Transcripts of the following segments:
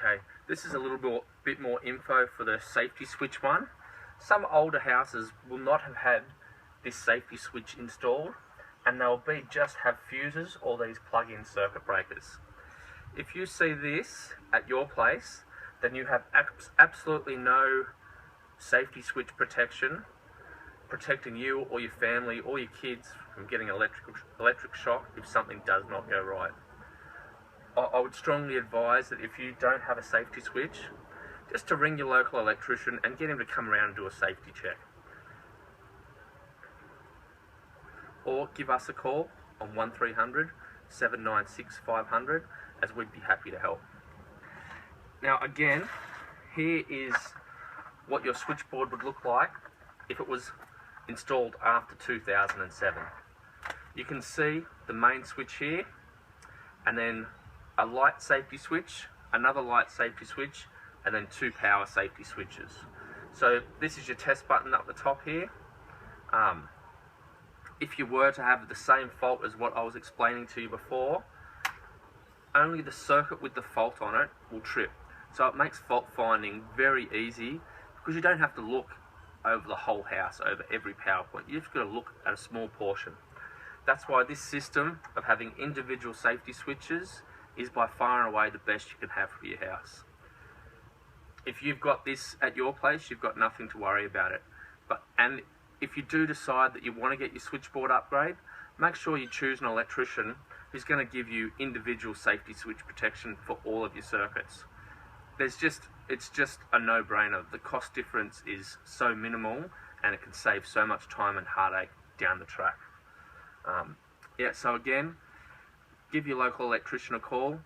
Okay, this is a little bit more info for the safety switch one. Some older houses will not have had this safety switch installed, and they'll just have fuses or these plug-in circuit breakers. If you see this at your place, then you have absolutely no safety switch protection protecting you or your family or your kids from getting electric shock if something does not go right. I would strongly advise that if you don't have a safety switch, just to ring your local electrician and get him to come around and do a safety check. Or give us a call on 1300 796 500, as we'd be happy to help. Now again, here is what your switchboard would look like if it was installed after 2007. You can see the main switch here, and then a light safety switch, another light safety switch, and then two power safety switches. So this is your test button up the top here. If you were to have the same fault as what I was explaining to you before, only the circuit with the fault on it will trip. So it makes fault finding very easy, because you don't have to look over the whole house, over every power point. You've just got to look at a small portion. That's why this system of having individual safety switches is by far and away the best you can have for your house. If you've got this at your place, you've got nothing to worry about it. And if you do decide that you want to get your switchboard upgrade, make sure you choose an electrician who's going to give you individual safety switch protection for all of your circuits. It's just a no-brainer. The cost difference is so minimal, and it can save so much time and heartache down the track. So again, give your local electrician a call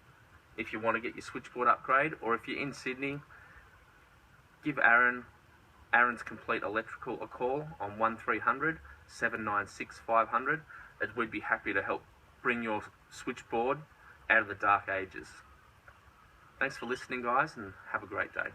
if you want to get your switchboard upgrade, or if you're in Sydney, give Aaron's Complete Electrical a call on 1300 796 500, as we'd be happy to help bring your switchboard out of the dark ages. Thanks for listening, guys, and have a great day.